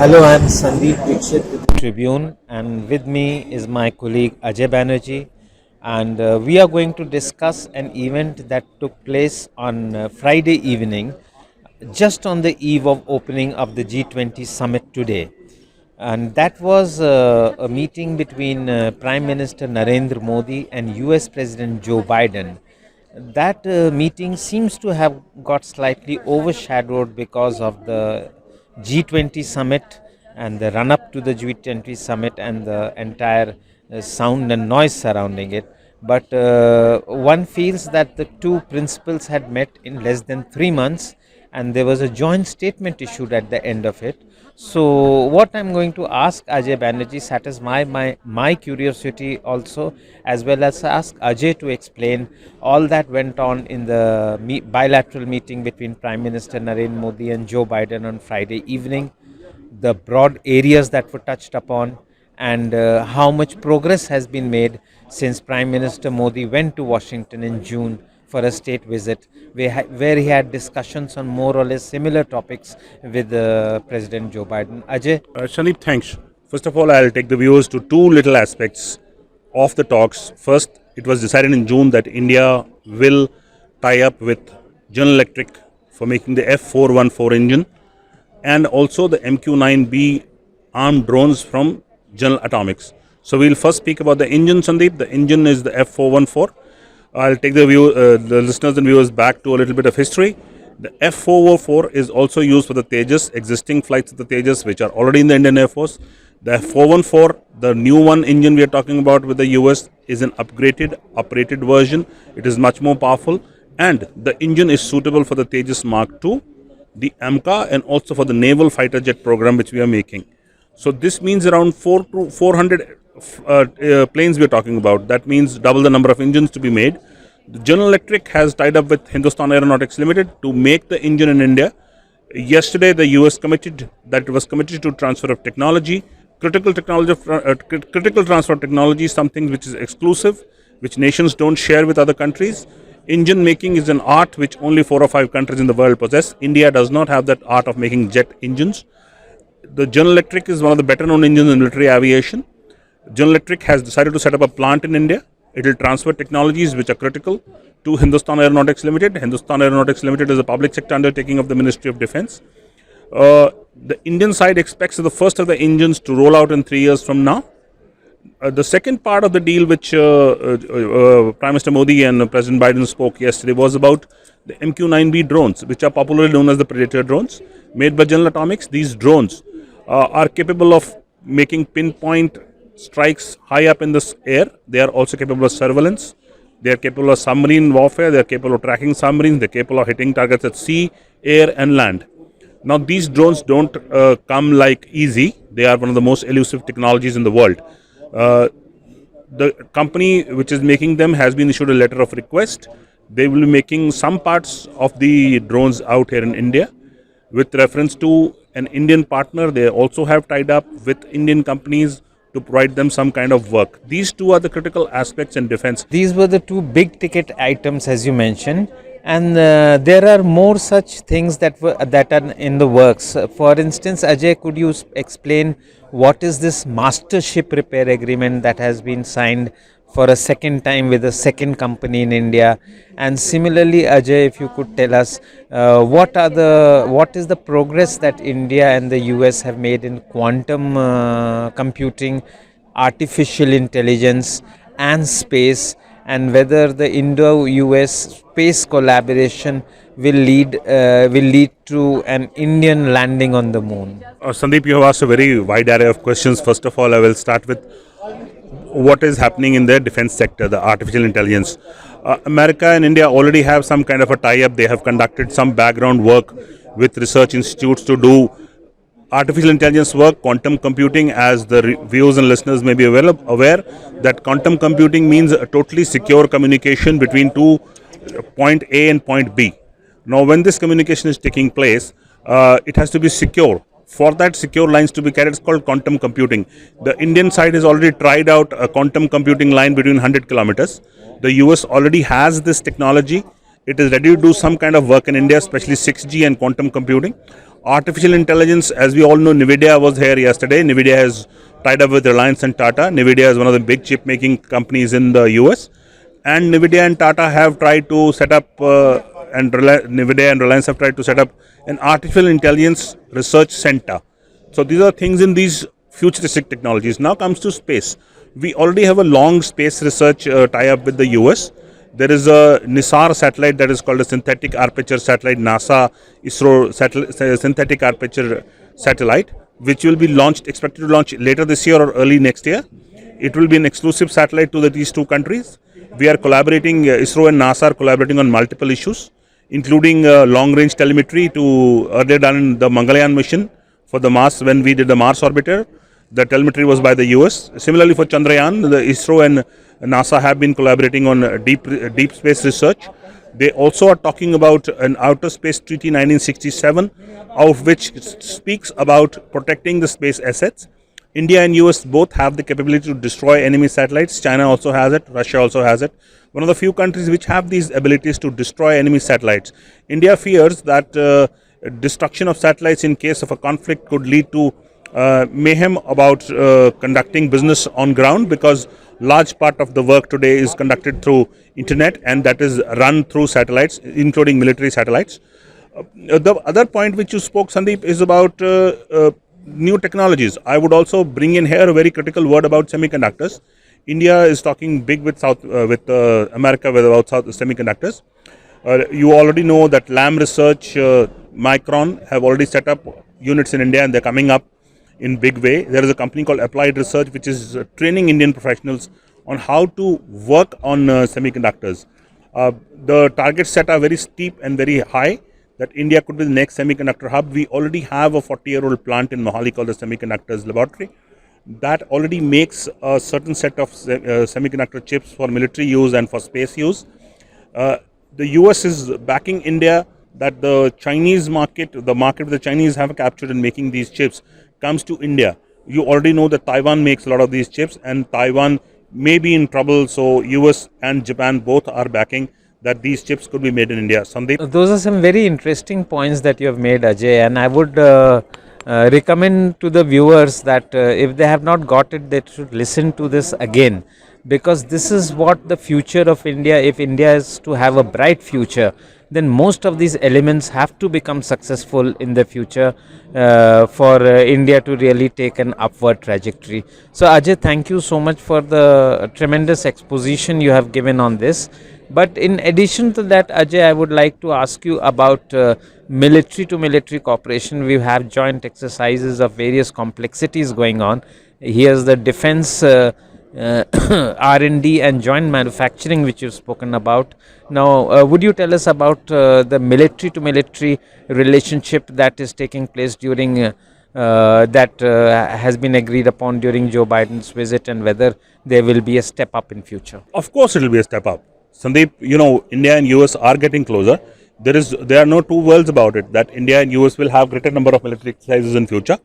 Hello, I'm Sandeep Dixit with the Tribune, and with me is my colleague Ajay Banerjee, and we are going to discuss an event that took place on Friday evening, just on the eve of opening of the G20 summit today. And that was a meeting between Prime Minister Narendra Modi and US President Joe Biden. That meeting seems to have got slightly overshadowed because of the G20 summit and the run up to the G20 summit and the entire sound and noise surrounding it. But one feels that the two principals had met in less than 3 months, and there was a joint statement issued at the end of it. So, what I'm going to ask Ajay Banerjee satisfies my curiosity also, as well as ask Ajay to explain all that went on in the bilateral meeting between Prime Minister Narendra Modi and Joe Biden on Friday evening, the broad areas that were touched upon, and how much progress has been made since Prime Minister Modi went to Washington in June for a state visit, where he had discussions on more or less similar topics with President Joe Biden. Ajay? Sandeep, thanks. First of all, I'll take the viewers to two little aspects of the talks. First, it was decided in June that India will tie up with General Electric for making the F414 engine and also the MQ-9B armed drones from General Atomics. So we'll first speak about the engine, Sandeep. The engine is the F414. I'll take the listeners and viewers back to a little bit of history. The F404 is also used for the Tejas, existing flights of the Tejas, which are already in the Indian Air Force. The F414, the new one engine we are talking about with the US, is an upgraded, operated version. It is much more powerful, and the engine is suitable for the Tejas Mark II, the AMCA, and also for the naval fighter jet program which we are making. So this means around 400 planes we are talking about. That means double the number of engines to be made. The General Electric has tied up with Hindustan Aeronautics Limited to make the engine in India. Yesterday, the US committed that it was committed to transfer of technology, critical transfer of technology, something which is exclusive, which nations don't share with other countries. Engine making is an art which only 4 or 5 countries in the world possess. India does not have that art of making jet engines. The General Electric is one of the better known engines in military aviation. General Electric has decided to set up a plant in India. It will transfer technologies which are critical to Hindustan Aeronautics Limited. Hindustan Aeronautics Limited is a public sector undertaking of the Ministry of Defence. The Indian side expects the first of the engines to roll out in 3 years from now. The second part of the deal which Prime Minister Modi and President Biden spoke yesterday was about the MQ-9B drones, which are popularly known as the Predator drones, made by General Atomics. These drones are capable of making pinpoint strikes high up in the air. They are also capable of surveillance. They are capable of submarine warfare. They are capable of tracking submarines. They are capable of hitting targets at sea, air, and land. Now, these drones don't come like easy. They are one of the most elusive technologies in the world. The company which is making them has been issued a letter of request. They will be making some parts of the drones out here in India. With reference to an Indian partner, they also have tied up with Indian companies to provide them some kind of work. These two are the critical aspects in defense. These were the two big ticket items, as you mentioned, and there are more such things that are in the works. For instance, Ajay, could you explain what is this master ship repair agreement that has been signed for a second time with a second company in India? And similarly, Ajay, if you could tell us what is the progress that India and the US have made in quantum computing, artificial intelligence, and space, and whether the Indo-US space collaboration will lead to an Indian landing on the moon. Sandeep, you have asked a very wide array of questions. First of all, I will start with what is happening in the defense sector, the artificial intelligence. America and India already have some kind of a tie-up. They have conducted some background work with research institutes to do artificial intelligence work, quantum computing. As the viewers and listeners may be aware that quantum computing means a totally secure communication between two point A and point B. Now, when this communication is taking place, it has to be secure. For that secure lines to be carried, it's called quantum computing. The Indian side has already tried out a quantum computing line between 100 kilometers. The US already has this technology, It is ready to do some kind of work in India, especially 6G and quantum computing. Artificial intelligence, as we all know, NVIDIA was here yesterday. NVIDIA has tied up with Reliance and Tata. NVIDIA is one of the big chip making companies in the US. And NVIDIA and Tata have tried to set up, NVIDIA and Reliance have tried to set up an artificial intelligence research center. So these are things in these futuristic technologies. Now comes to space. We already have a long space research tie-up with the US. There is a NISAR satellite that is called a synthetic aperture satellite, NASA ISRO synthetic aperture satellite, which will be launched, expected to launch later this year or early next year. It will be an exclusive satellite to these two countries. We are collaborating, ISRO and NASA are collaborating on multiple issues, including long-range telemetry to earlier done in the Mangalyaan mission for the Mars, when we did the Mars orbiter. The telemetry was by the US. Similarly for Chandrayaan, the ISRO and NASA have been collaborating on deep space research. They also are talking about an Outer Space Treaty 1967, of which speaks about protecting the space assets. India and US both have the capability to destroy enemy satellites. China also has it. Russia also has it. One of the few countries which have these abilities to destroy enemy satellites. India fears that destruction of satellites in case of a conflict could lead to mayhem about conducting business on ground, because large part of the work today is conducted through internet, and that is run through satellites, including military satellites. The other point which you spoke, Sandeep, is about new technologies. I would also bring in here a very critical word about semiconductors. India is talking big with America about semiconductors. You already know that Lam Research, Micron have already set up units in India, and they're coming up in big way. There is a company called Applied Research which is training Indian professionals on how to work on semiconductors. The targets set are very steep and very high, that India could be the next semiconductor hub. We already have a 40-year-old plant in Mohali called the Semiconductors Laboratory that already makes a certain set of semiconductor chips for military use and for space use. The US is backing India that the Chinese market, the market the Chinese have captured in making these chips, comes to India. You already know that Taiwan makes a lot of these chips, and Taiwan may be in trouble, so US and Japan both are backing that these chips could be made in India. Sandeep? Those are some very interesting points that you have made, Ajay, and I would recommend to the viewers that if they have not got it, they should listen to this again, because this is what the future of India, if India is to have a bright future, then most of these elements have to become successful in the future for India to really take an upward trajectory. So Ajay, thank you so much for the tremendous exposition you have given on this. But in addition to that, Ajay, I would like to ask you about military to military cooperation. We have joint exercises of various complexities going on. Here's the defense R&D and joint manufacturing which you've spoken about. Now, would you tell us about the military to military relationship that is taking place during that has been agreed upon during Joe Biden's visit, and whether there will be a step up in future? Of course it will be a step up. Sandeep, you know, India and US are getting closer. There are no two worlds about it, that India and US will have greater number of military exercises in future.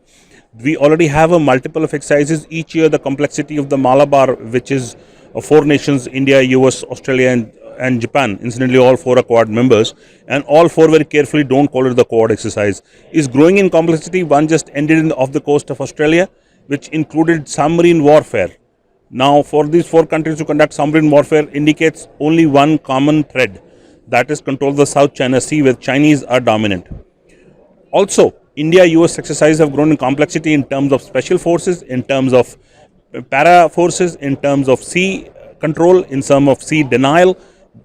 We already have a multiple of exercises each year. The complexity of the Malabar, which is 4 nations, India, US, Australia and Japan, incidentally all 4 are Quad members, and all 4 very carefully don't call it the Quad exercise, is growing in complexity. One just ended off the coast of Australia, which included submarine warfare. Now, for these 4 countries to conduct submarine warfare indicates only one common thread, that is control the South China Sea, where Chinese are dominant. Also, India-US exercises have grown in complexity in terms of special forces, in terms of para forces, in terms of sea control, in terms of sea denial.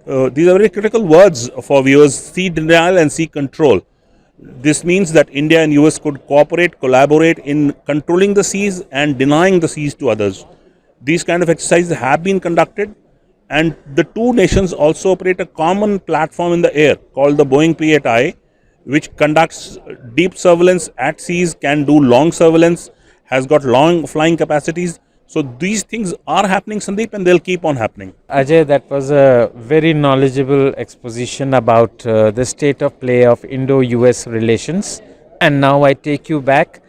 These are very critical words for viewers: sea denial and sea control. This means that India and US could cooperate, collaborate in controlling the seas and denying the seas to others. These kind of exercises have been conducted, and the 2 nations also operate a common platform in the air called the Boeing P-8I, which conducts deep surveillance at seas, can do long surveillance, has got long flying capacities. So these things are happening, Sandeep, and they'll keep on happening. Ajay, that was a very knowledgeable exposition about the state of play of Indo-US relations. And now I take you back,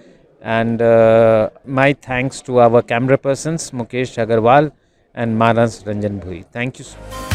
and my thanks to our camera persons, Mukesh Agarwal and Manas Ranjan Bhui. Thank you so much.